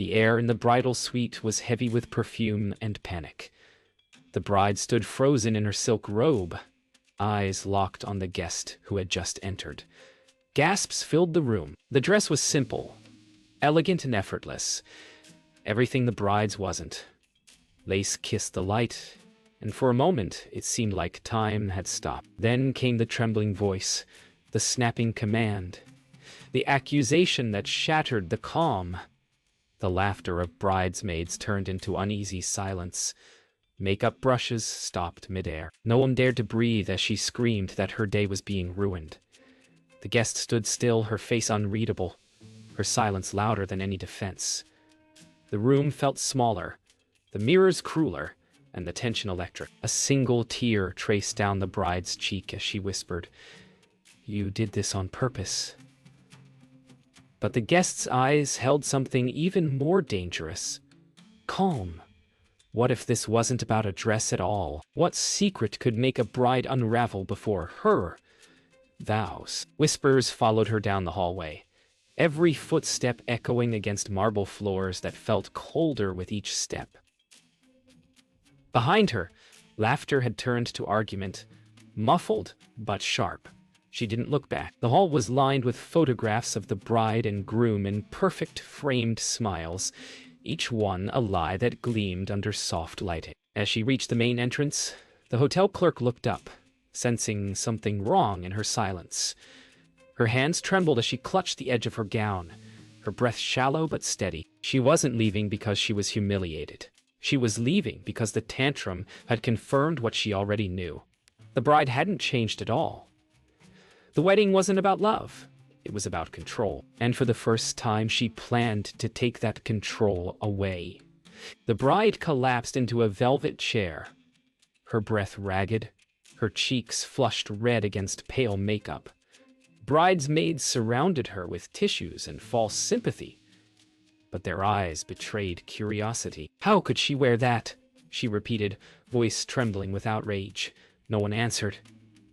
The air in the bridal suite was heavy with perfume and panic. The bride stood frozen in her silk robe, eyes locked on the guest who had just entered. Gasps filled the room. The dress was simple, elegant and effortless. Everything the bride's wasn't. Lace kissed the light, and for a moment it seemed like time had stopped. Then came the trembling voice, the snapping command, the accusation that shattered the calm. The laughter of bridesmaids turned into uneasy silence. Makeup brushes stopped midair. No one dared to breathe as she screamed that her day was being ruined. The guest stood still, her face unreadable, her silence louder than any defense. The room felt smaller, the mirrors crueler, and the tension electric. A single tear traced down the bride's cheek as she whispered, "You did this on purpose." But the guest's eyes held something even more dangerous. Calm. What if this wasn't about a dress at all? What secret could make a bride unravel before her vows? Whispers followed her down the hallway, every footstep echoing against marble floors that felt colder with each step. Behind her, laughter had turned to argument, muffled but sharp. She didn't look back. The hall was lined with photographs of the bride and groom in perfect framed smiles, each one a lie that gleamed under soft lighting. As she reached the main entrance, the hotel clerk looked up, sensing something wrong in her silence. Her hands trembled as she clutched the edge of her gown, her breath shallow but steady. She wasn't leaving because she was humiliated. She was leaving because the tantrum had confirmed what she already knew. The bride hadn't changed at all. The wedding wasn't about love. It was about control. And for the first time, she planned to take that control away. The bride collapsed into a velvet chair, her breath ragged, her cheeks flushed red against pale makeup. Bridesmaids surrounded her with tissues and false sympathy, but their eyes betrayed curiosity. "How could she wear that?" she repeated, voice trembling with outrage. No one answered.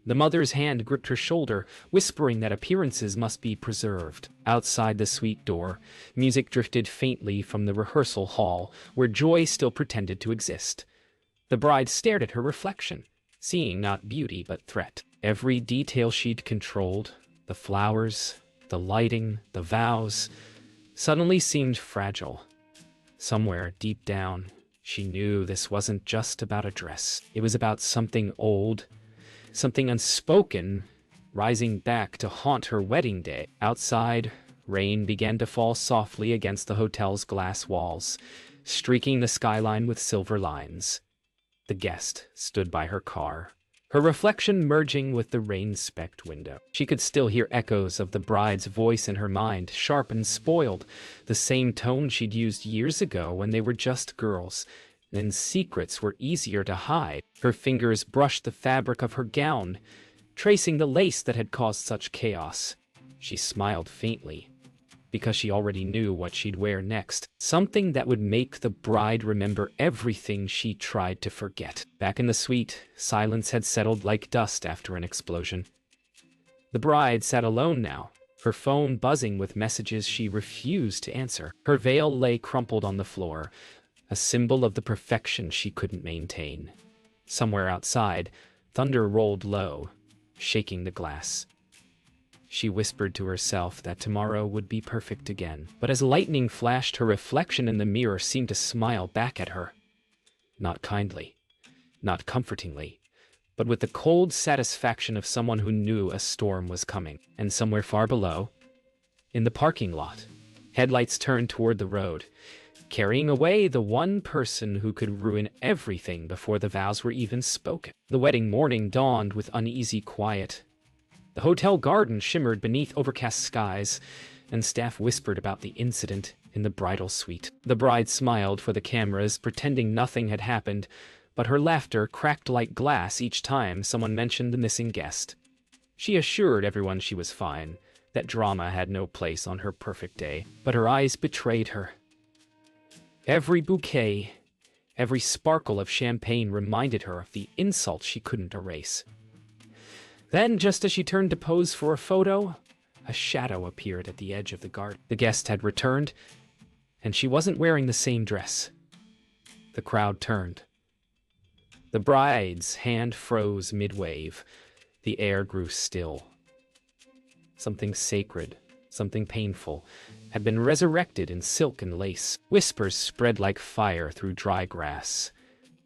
The mother's hand gripped her shoulder, whispering that appearances must be preserved. Outside the suite door, music drifted faintly from the rehearsal hall, where joy still pretended to exist. The bride stared at her reflection, seeing not beauty but threat. Every detail she'd controlled, the flowers, the lighting, the vows, suddenly seemed fragile. Somewhere deep down, she knew this wasn't just about a dress. It was about something old, something unspoken, rising back to haunt her wedding day. Outside, rain began to fall softly against the hotel's glass walls, streaking the skyline with silver lines. The guest stood by her car, her reflection merging with the rain-specked window. She could still hear echoes of the bride's voice in her mind, sharp and spoiled, the same tone she'd used years ago when they were just girls. And secrets were easier to hide. Her fingers brushed the fabric of her gown, tracing the lace that had caused such chaos. She smiled faintly, because she already knew what she'd wear next. Something that would make the bride remember everything she tried to forget. Back in the suite, silence had settled like dust after an explosion. The bride sat alone now, her phone buzzing with messages she refused to answer. Her veil lay crumpled on the floor, a symbol of the perfection she couldn't maintain. Somewhere outside, thunder rolled low, shaking the glass. She whispered to herself that tomorrow would be perfect again. But as lightning flashed, her reflection in the mirror seemed to smile back at her. Not kindly, not comfortingly, but with the cold satisfaction of someone who knew a storm was coming. And somewhere far below, in the parking lot, headlights turned toward the road, carrying away the one person who could ruin everything before the vows were even spoken. The wedding morning dawned with uneasy quiet. The hotel garden shimmered beneath overcast skies, and staff whispered about the incident in the bridal suite. The bride smiled for the cameras, pretending nothing had happened, but her laughter cracked like glass each time someone mentioned the missing guest. She assured everyone she was fine, that drama had no place on her perfect day, but her eyes betrayed her. Every bouquet, every sparkle of champagne reminded her of the insult she couldn't erase. Then, just as she turned to pose for a photo, a shadow appeared at the edge of the garden. The guest had returned, and she wasn't wearing the same dress. The crowd turned. The bride's hand froze mid-wave. The air grew still. Something sacred, something painful, had been resurrected in silk and lace. Whispers spread like fire through dry grass.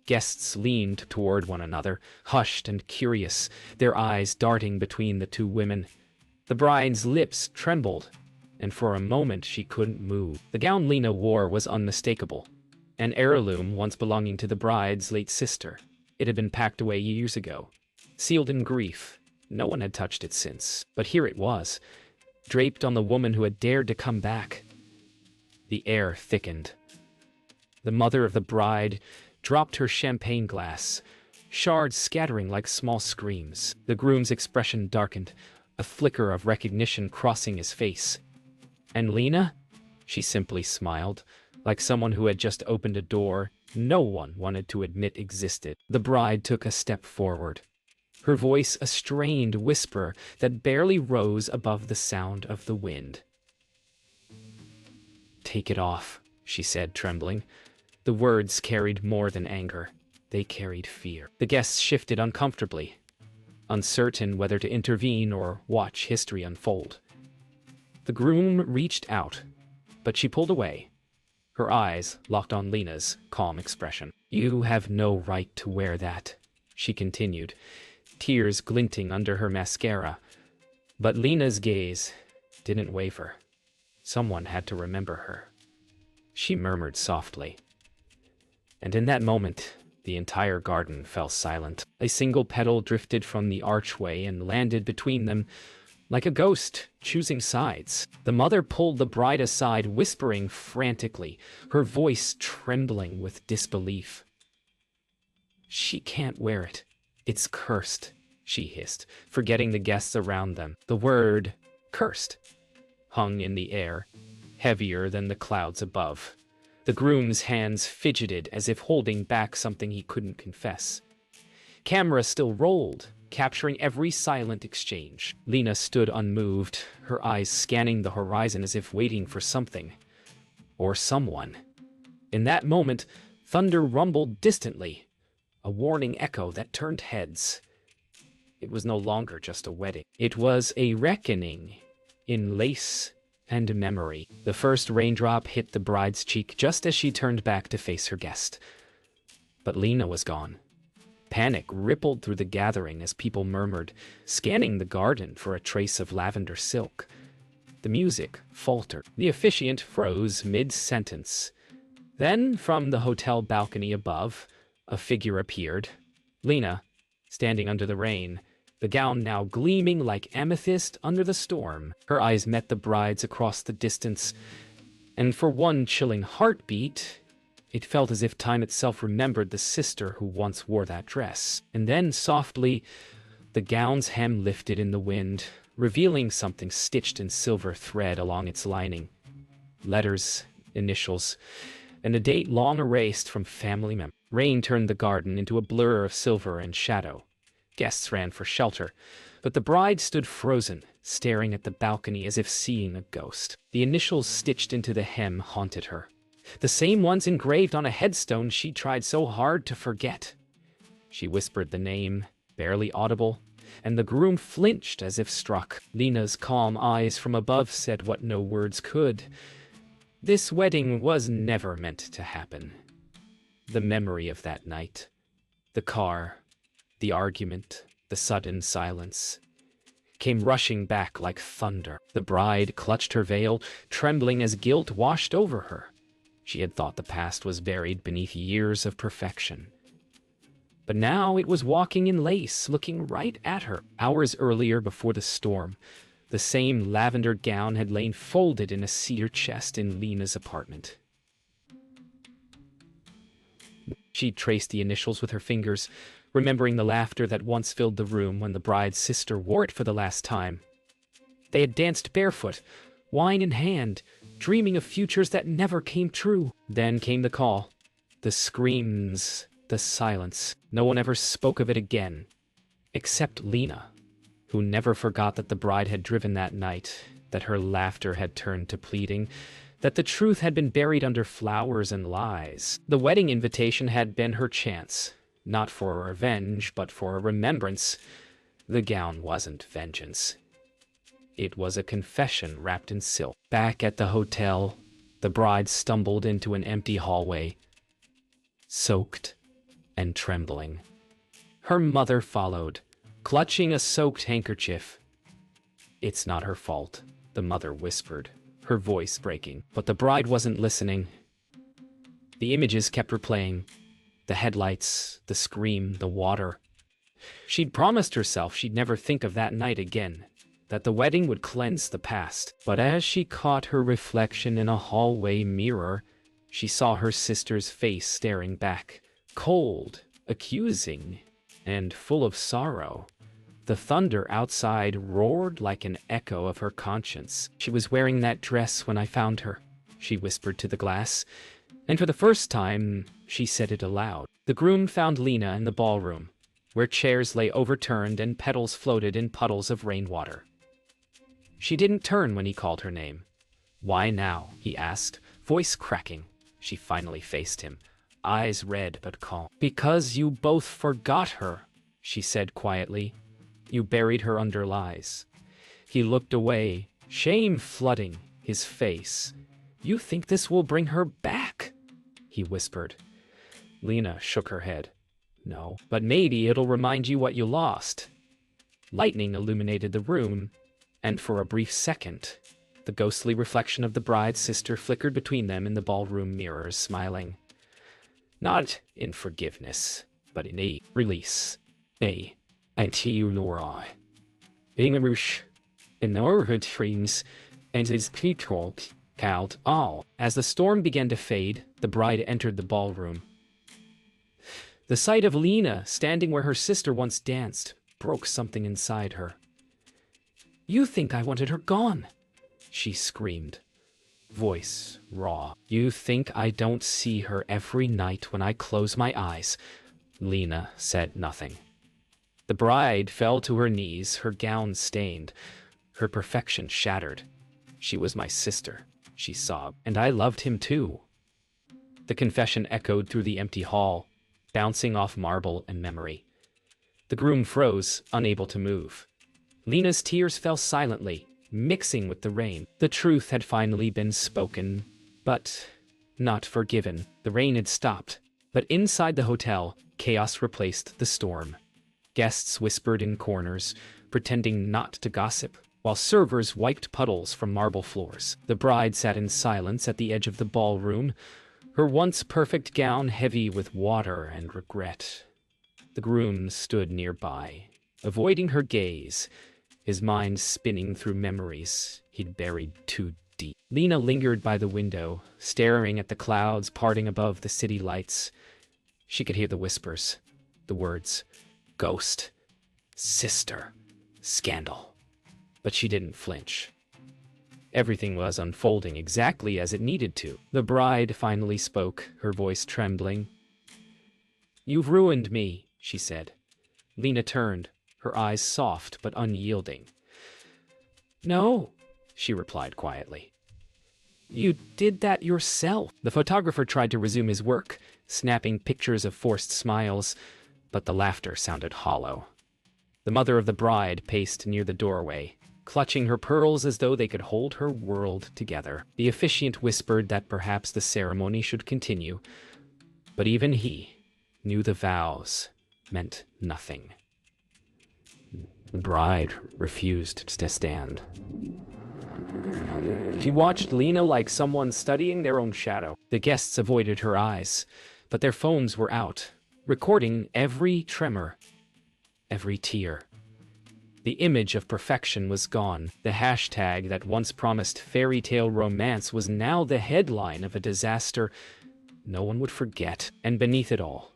Guests leaned toward one another, hushed and curious, their eyes darting between the two women. The bride's lips trembled, and for a moment she couldn't move. The gown Lena wore was unmistakable, an heirloom once belonging to the bride's late sister. It had been packed away years ago, sealed in grief. No one had touched it since, but here it was, draped on the woman who had dared to come back. The air thickened. The mother of the bride dropped her champagne glass, shards scattering like small screams. The groom's expression darkened, a flicker of recognition crossing his face. And Lena? She simply smiled, like someone who had just opened a door no one wanted to admit existed. The bride took a step forward, her voice a strained whisper that barely rose above the sound of the wind. "Take it off," she said, trembling. The words carried more than anger. They carried fear. The guests shifted uncomfortably, uncertain whether to intervene or watch history unfold. The groom reached out, but she pulled away, her eyes locked on Lena's calm expression. "You have no right to wear that," she continued, tears glinting under her mascara. But Lena's gaze didn't waver. Someone had to remember her. She murmured softly. And in that moment, the entire garden fell silent. A single petal drifted from the archway and landed between them, like a ghost choosing sides. The mother pulled the bride aside, whispering frantically, her voice trembling with disbelief. "She can't wear it. It's cursed," she hissed, forgetting the guests around them. The word "cursed" hung in the air, heavier than the clouds above. The groom's hands fidgeted as if holding back something he couldn't confess. Camera still rolled, capturing every silent exchange. Lena stood unmoved, her eyes scanning the horizon as if waiting for something. Or someone. In that moment, thunder rumbled distantly, a warning echo that turned heads. It was no longer just a wedding. It was a reckoning in lace and memory. The first raindrop hit the bride's cheek just as she turned back to face her guest. But Lena was gone. Panic rippled through the gathering as people murmured, scanning the garden for a trace of lavender silk. The music faltered. The officiant froze mid-sentence. Then, from the hotel balcony above, a figure appeared. Lena, standing under the rain, the gown now gleaming like amethyst under the storm. Her eyes met the bride's across the distance, and for one chilling heartbeat, it felt as if time itself remembered the sister who once wore that dress. And then, softly, the gown's hem lifted in the wind, revealing something stitched in silver thread along its lining. Letters, initials, and a date long erased from family memory. Rain turned the garden into a blur of silver and shadow. Guests ran for shelter, but the bride stood frozen, staring at the balcony as if seeing a ghost. The initials stitched into the hem haunted her. The same ones engraved on a headstone she tried so hard to forget. She whispered the name, barely audible, and the groom flinched as if struck. Lena's calm eyes from above said what no words could. This wedding was never meant to happen. The memory of that night, the car, the argument, the sudden silence, came rushing back like thunder. The bride clutched her veil, trembling as guilt washed over her. She had thought the past was buried beneath years of perfection. But now it was walking in lace, looking right at her. Hours earlier, before the storm, the same lavender gown had lain folded in a cedar chest in Lena's apartment. She traced the initials with her fingers, remembering the laughter that once filled the room when the bride's sister wore it for the last time. They had danced barefoot, wine in hand, dreaming of futures that never came true. Then came the call, the screams, the silence. No one ever spoke of it again, except Lena, who never forgot that the bride had driven that night, that her laughter had turned to pleading, that the truth had been buried under flowers and lies. The wedding invitation had been her chance, not for a revenge, but for a remembrance. The gown wasn't vengeance. It was a confession wrapped in silk. Back at the hotel, the bride stumbled into an empty hallway, soaked and trembling. Her mother followed, clutching a soaked handkerchief. "It's not her fault," the mother whispered, her voice breaking. But the bride wasn't listening. The images kept replaying. The headlights, the scream, the water. She'd promised herself she'd never think of that night again, that the wedding would cleanse the past. But as she caught her reflection in a hallway mirror, she saw her sister's face staring back, cold, accusing, and full of sorrow. The thunder outside roared like an echo of her conscience. "She was wearing that dress when I found her," she whispered to the glass, and for the first time, she said it aloud. The groom found Lena in the ballroom, where chairs lay overturned and petals floated in puddles of rainwater. She didn't turn when he called her name. "Why now?" he asked, voice cracking. She finally faced him, eyes red but calm. "Because you both forgot her," she said quietly. "You buried her under lies." He looked away, shame flooding his face. "You think this will bring her back?" he whispered. Lena shook her head. "No, but maybe it'll remind you what you lost." Lightning illuminated the room, and for a brief second, the ghostly reflection of the bride's sister flickered between them in the ballroom mirrors, smiling. Not in forgiveness, but in a release. A anti-Laura. English, in our dreams, and his people count all. As the storm began to fade, the bride entered the ballroom. The sight of Lena standing where her sister once danced broke something inside her. "You think I wanted her gone?" she screamed, voice raw. "You think I don't see her every night when I close my eyes?" Lena said nothing. The bride fell to her knees, her gown stained, her perfection shattered. "She was my sister," she sobbed, "and I loved him too." The confession echoed through the empty hall, bouncing off marble and memory. The groom froze, unable to move. Lena's tears fell silently, mixing with the rain. The truth had finally been spoken, but not forgiven. The rain had stopped, but inside the hotel, chaos replaced the storm. Guests whispered in corners, pretending not to gossip, while servers wiped puddles from marble floors. The bride sat in silence at the edge of the ballroom, her once perfect gown heavy with water and regret. The groom stood nearby, avoiding her gaze, his mind spinning through memories he'd buried too deep. Lena lingered by the window, staring at the clouds parting above the city lights. She could hear the whispers, the words, ghost, sister, scandal. But she didn't flinch. Everything was unfolding exactly as it needed to. The bride finally spoke, her voice trembling. "You've ruined me," she said. Lena turned, her eyes soft but unyielding. "No," she replied quietly. "You did that yourself." The photographer tried to resume his work, snapping pictures of forced smiles, but the laughter sounded hollow. The mother of the bride paced near the doorway, clutching her pearls as though they could hold her world together. The officiant whispered that perhaps the ceremony should continue, but even he knew the vows meant nothing. The bride refused to stand. She watched Lena like someone studying their own shadow. The guests avoided her eyes, but their phones were out, recording every tremor, every tear. The image of perfection was gone. The hashtag that once promised fairy tale romance was now the headline of a disaster no one would forget. And beneath it all,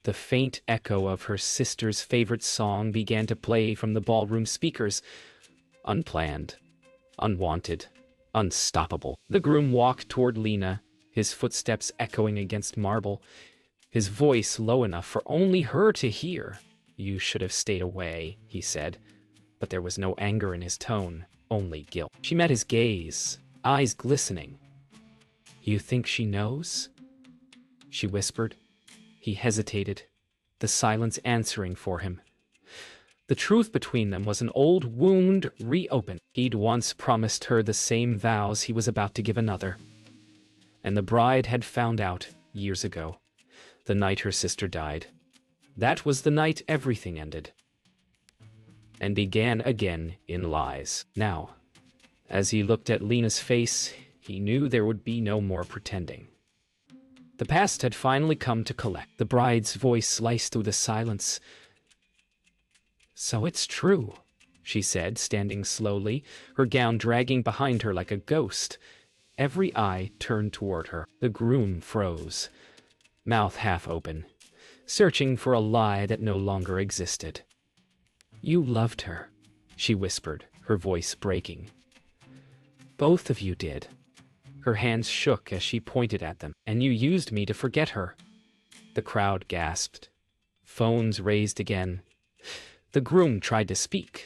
the faint echo of her sister's favorite song began to play from the ballroom speakers. Unplanned, unwanted, unstoppable. The groom walked toward Lena, his footsteps echoing against marble, his voice low enough for only her to hear. "You should have stayed away," he said, but there was no anger in his tone, only guilt. She met his gaze, eyes glistening. You think she knows? She whispered. He hesitated, the silence answering for him. The truth between them was an old wound reopened. He'd once promised her the same vows he was about to give another. And the bride had found out, years ago, the night her sister died. That was the night everything ended. And began again in lies. Now, as he looked at Lena's face, he knew there would be no more pretending. The past had finally come to collect. The bride's voice sliced through the silence. "So it's true," she said, standing slowly, her gown dragging behind her like a ghost. Every eye turned toward her. The groom froze, mouth half open, searching for a lie that no longer existed. "You loved her," she whispered, her voice breaking. "Both of you did." Her hands shook as she pointed at them. "And you used me to forget her." The crowd gasped. Phones raised again. The groom tried to speak,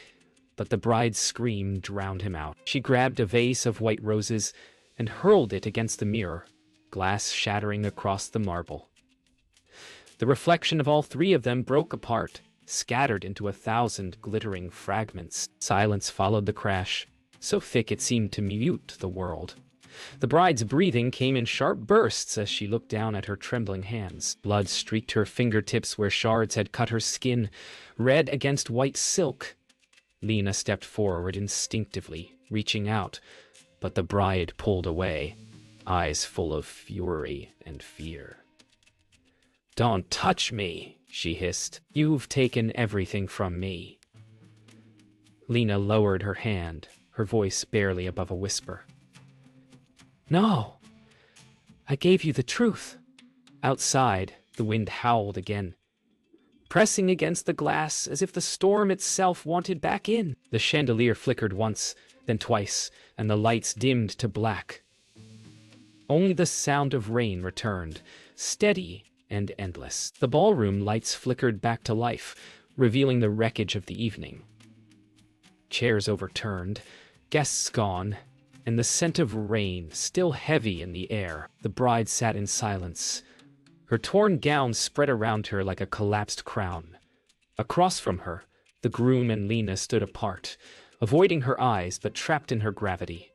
but the bride's scream drowned him out. She grabbed a vase of white roses and hurled it against the mirror, glass shattering across the marble. The reflection of all three of them broke apart, scattered into 1,000 glittering fragments. Silence followed the crash, so thick it seemed to mute the world. The bride's breathing came in sharp bursts as she looked down at her trembling hands. Blood streaked her fingertips where shards had cut her skin, red against white silk. Lena stepped forward instinctively, reaching out, but the bride pulled away, eyes full of fury and fear. "Don't touch me," she hissed. "You've taken everything from me." Lena lowered her hand, her voice barely above a whisper. "No, I gave you the truth." Outside, the wind howled again, pressing against the glass as if the storm itself wanted back in. The chandelier flickered once, then twice, and the lights dimmed to black. Only the sound of rain returned, steady and endless. The ballroom lights flickered back to life, revealing the wreckage of the evening. Chairs overturned, guests gone, and the scent of rain still heavy in the air. The bride sat in silence, her torn gown spread around her like a collapsed crown. Across from her, the groom and Lena stood apart, avoiding her eyes but trapped in her gravity.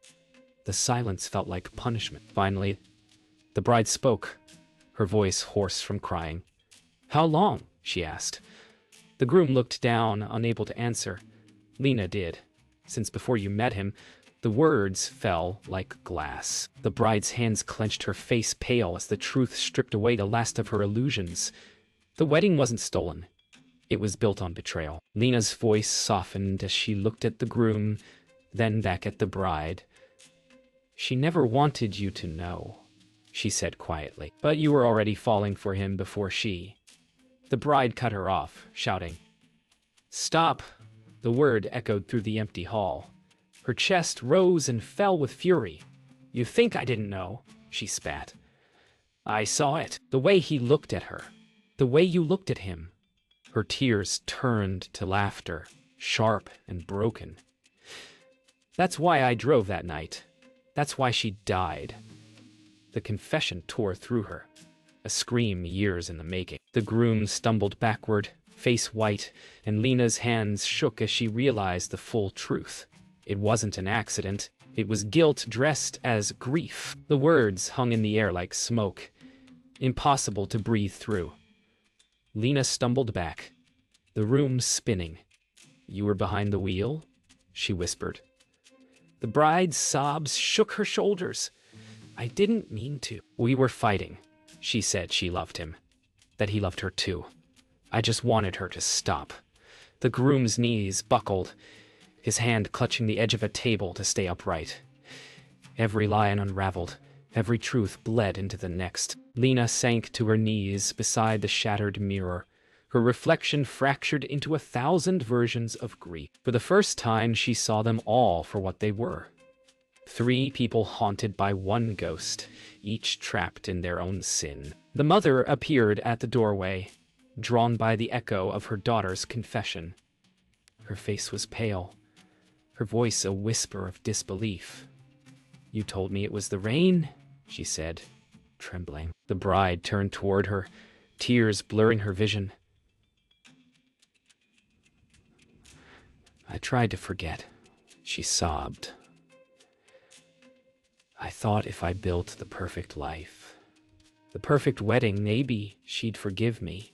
The silence felt like punishment. Finally, the bride spoke, her voice hoarse from crying. "How long?" she asked. The groom looked down, unable to answer. Lena did, since before you met him, the words fell like glass. The bride's hands clenched, her face pale as the truth stripped away the last of her illusions. The wedding wasn't stolen. It was built on betrayal. Lena's voice softened as she looked at the groom, then back at the bride. "She never wanted you to know," she said quietly. "But you were already falling for him before she." The bride cut her off, shouting, "Stop!" The word echoed through the empty hall. Her chest rose and fell with fury. "You think I didn't know?" she spat. "I saw it. The way he looked at her. The way you looked at him." Her tears turned to laughter, sharp and broken. "That's why I drove that night. That's why she died." The confession tore through her, a scream years in the making. The groom stumbled backward, face white, and Lena's hands shook as she realized the full truth. It wasn't an accident. It was guilt dressed as grief. The words hung in the air like smoke, impossible to breathe through. Lena stumbled back, the room spinning. "You were behind the wheel?" she whispered. The bride's sobs shook her shoulders. "I didn't mean to." "We were fighting." She said she loved him, that he loved her too. "I just wanted her to stop." The groom's knees buckled, his hand clutching the edge of a table to stay upright. Every lie unraveled, every truth bled into the next. Lena sank to her knees beside the shattered mirror, her reflection fractured into 1,000 versions of grief. For the first time, she saw them all for what they were. 3 people haunted by one ghost, each trapped in their own sin. The mother appeared at the doorway, drawn by the echo of her daughter's confession. Her face was pale, her voice a whisper of disbelief. "You told me it was the rain?" she said, trembling. The bride turned toward her, tears blurring her vision. I tried to forget, she sobbed. I thought if I built the perfect life, the perfect wedding, maybe she'd forgive me.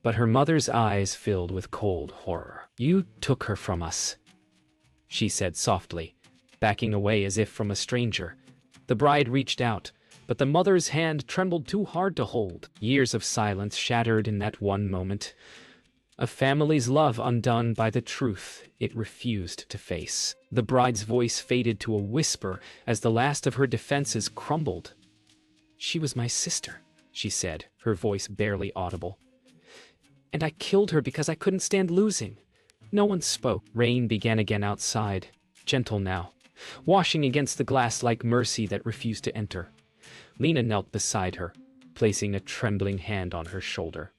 But her mother's eyes filled with cold horror. You took her from us, she said softly, backing away as if from a stranger. The bride reached out, but the mother's hand trembled too hard to hold. Years of silence shattered in that one moment. A family's love undone by the truth it refused to face. The bride's voice faded to a whisper as the last of her defenses crumbled. She was my sister, she said, her voice barely audible. And I killed her because I couldn't stand losing. No one spoke. Rain began again outside, gentle now, washing against the glass like mercy that refused to enter. Lena knelt beside her, placing a trembling hand on her shoulder.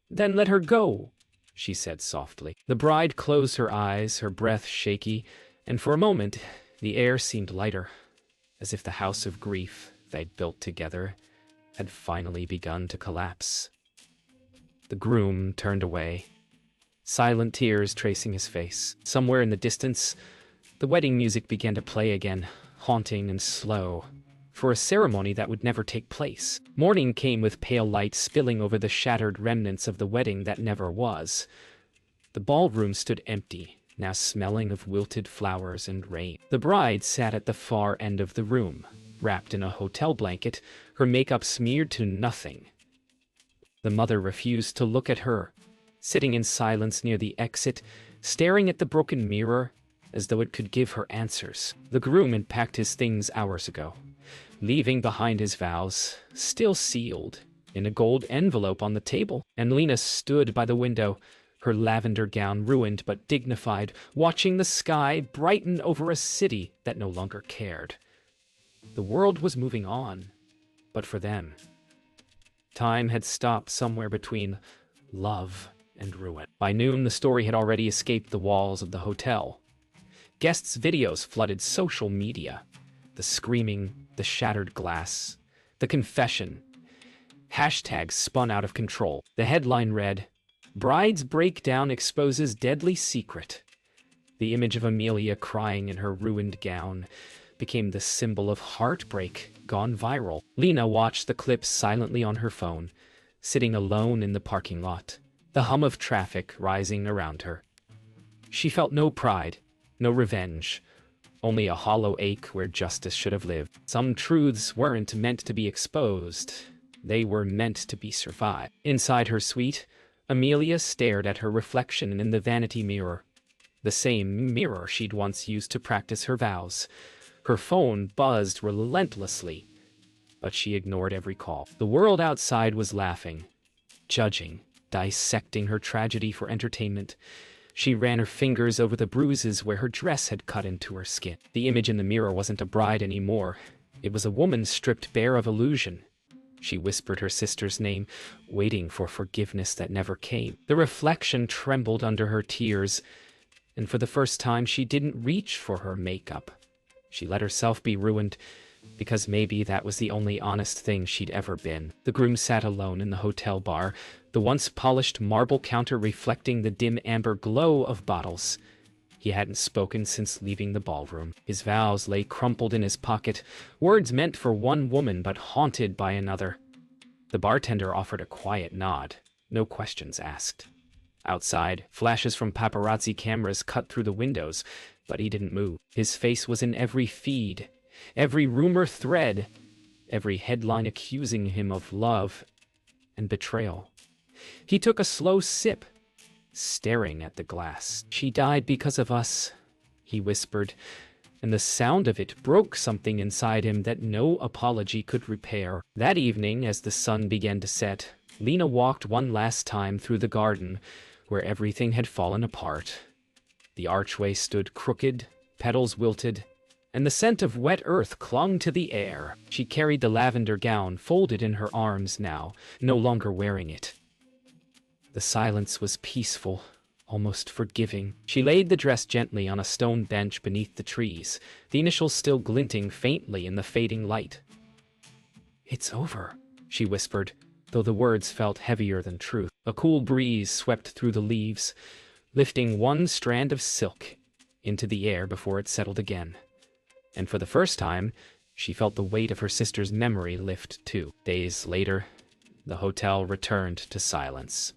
Then let her go, she said softly. The bride closed her eyes, her breath shaky, and for a moment the air seemed lighter, as if the house of grief they'd built together had finally begun to collapse. The groom turned away, silent tears tracing his face. Somewhere in the distance, the wedding music began to play again, haunting and slow, for a ceremony that would never take place. Morning came with pale light spilling over the shattered remnants of the wedding that never was. The ballroom stood empty, now smelling of wilted flowers and rain. The bride sat at the far end of the room, wrapped in a hotel blanket, her makeup smeared to nothing. The mother refused to look at her, sitting in silence near the exit, staring at the broken mirror as though it could give her answers. The groom had packed his things hours ago, leaving behind his vows, still sealed, in a gold envelope on the table. And Lena stood by the window, her lavender gown ruined but dignified, watching the sky brighten over a city that no longer cared. The world was moving on, but for them, time had stopped somewhere between love and ruin. By noon, the story had already escaped the walls of the hotel. Guests' videos flooded social media. The screaming, the shattered glass, the confession. Hashtags spun out of control. The headline read, "Bride's Breakdown Exposes Deadly Secret." The image of Amelia crying in her ruined gown became the symbol of heartbreak gone viral. Lena watched the clips silently on her phone, sitting alone in the parking lot, the hum of traffic rising around her. She felt no pride, no revenge, only a hollow ache where justice should have lived. Some truths weren't meant to be exposed. They were meant to be survived. Inside her suite, Amelia stared at her reflection in the vanity mirror, the same mirror she'd once used to practice her vows. Her phone buzzed relentlessly, but she ignored every call. The world outside was laughing, judging, dissecting her tragedy for entertainment. She ran her fingers over the bruises where her dress had cut into her skin. The image in the mirror wasn't a bride anymore. It was a woman stripped bare of illusion. She whispered her sister's name, waiting for forgiveness that never came. The reflection trembled under her tears, and for the first time she didn't reach for her makeup. She let herself be ruined, because maybe that was the only honest thing she'd ever been. The groom sat alone in the hotel bar, the once polished marble counter reflecting the dim amber glow of bottles. He hadn't spoken since leaving the ballroom. His vows lay crumpled in his pocket, words meant for one woman but haunted by another. The bartender offered a quiet nod, no questions asked. Outside, flashes from paparazzi cameras cut through the windows, but he didn't move. His face was in every feed, every rumor thread, every headline accusing him of love and betrayal. He took a slow sip, staring at the glass. "She died because of us," he whispered, and the sound of it broke something inside him that no apology could repair. That evening, as the sun began to set, Lena walked one last time through the garden, where everything had fallen apart. The archway stood crooked, petals wilted, and the scent of wet earth clung to the air. She carried the lavender gown folded in her arms now, no longer wearing it. The silence was peaceful, almost forgiving. She laid the dress gently on a stone bench beneath the trees, the initials still glinting faintly in the fading light. "It's over," she whispered, though the words felt heavier than truth. A cool breeze swept through the leaves, lifting one strand of silk into the air before it settled again. And for the first time, she felt the weight of her sister's memory lift too. Days later, the hotel returned to silence.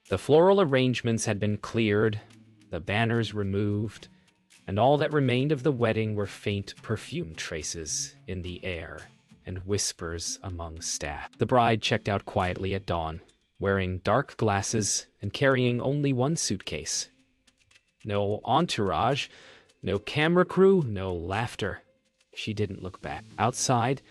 The floral arrangements had been cleared, the banners removed, and all that remained of the wedding were faint perfume traces in the air and whispers among staff. The bride checked out quietly at dawn, wearing dark glasses and carrying only one suitcase. No entourage, no camera crew, no laughter. She didn't look back. Outside,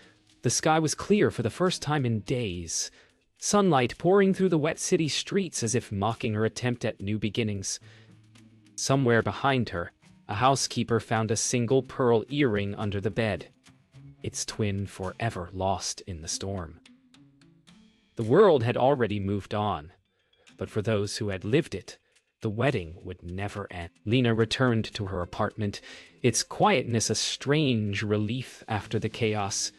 the sky was clear for the first time in days, sunlight pouring through the wet city streets as if mocking her attempt at new beginnings. Somewhere behind her, a housekeeper found a single pearl earring under the bed, its twin forever lost in the storm. The world had already moved on, but for those who had lived it, the wedding would never end. Lena returned to her apartment, its quietness a strange relief after the chaos.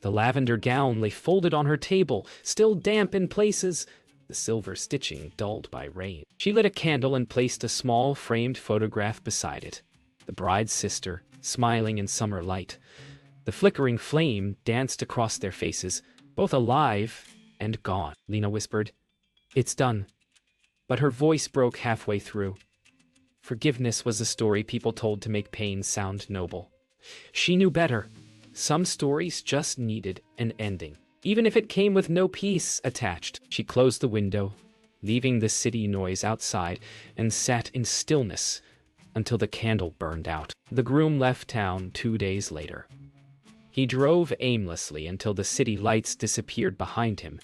The lavender gown lay folded on her table, still damp in places, the silver stitching dulled by rain. She lit a candle and placed a small framed photograph beside it, the bride's sister, smiling in summer light. The flickering flame danced across their faces, both alive and gone. Lena whispered, "It's done." But her voice broke halfway through. Forgiveness was a story people told to make pain sound noble. She knew better. Some stories just needed an ending, even if it came with no peace attached. She closed the window, leaving the city noise outside, and sat in stillness until the candle burned out. The groom left town 2 days later. He drove aimlessly until the city lights disappeared behind him,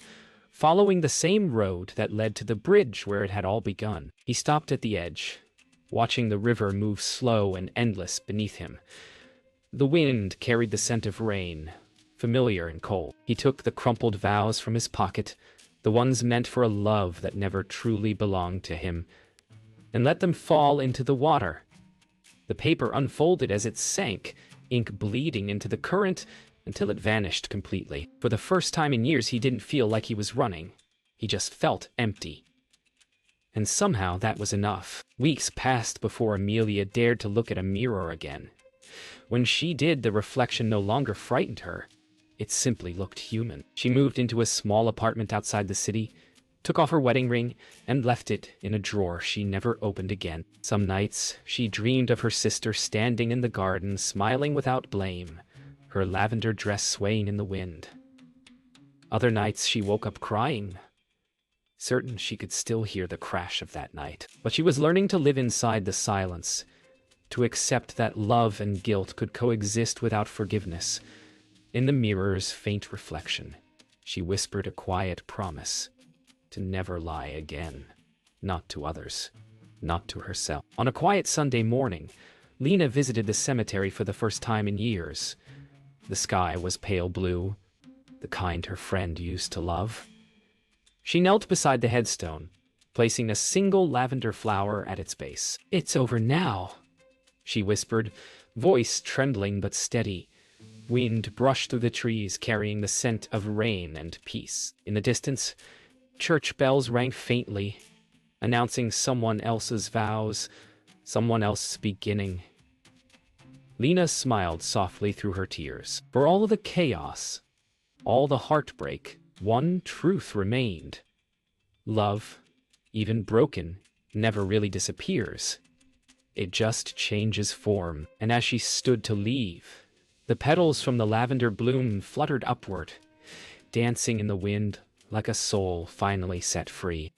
following the same road that led to the bridge where it had all begun. He stopped at the edge, watching the river move slow and endless beneath him. The wind carried the scent of rain, familiar and cold. He took the crumpled vows from his pocket, the ones meant for a love that never truly belonged to him, and let them fall into the water. The paper unfolded as it sank, ink bleeding into the current until it vanished completely. For the first time in years, he didn't feel like he was running. He just felt empty. And somehow that was enough. Weeks passed before Amelia dared to look at a mirror again. When she did, the reflection no longer frightened her. It simply looked human. She moved into a small apartment outside the city, took off her wedding ring, and left it in a drawer she never opened again. Some nights, she dreamed of her sister standing in the garden, smiling without blame, her lavender dress swaying in the wind. Other nights, she woke up crying, certain she could still hear the crash of that night. But she was learning to live inside the silence, to accept that love and guilt could coexist without forgiveness. In the mirror's faint reflection, she whispered a quiet promise to never lie again, not to others, not to herself. On a quiet Sunday morning, Lena visited the cemetery for the first time in years. The sky was pale blue, the kind her friend used to love. She knelt beside the headstone, placing a single lavender flower at its base. "It's over now," she whispered, voice trembling but steady. Wind brushed through the trees, carrying the scent of rain and peace. In the distance, church bells rang faintly, announcing someone else's vows, someone else's beginning. Lena smiled softly through her tears. For all of the chaos, all the heartbreak, one truth remained. Love, even broken, never really disappears. It just changes form. And as she stood to leave, the petals from the lavender bloom fluttered upward, dancing in the wind like a soul finally set free.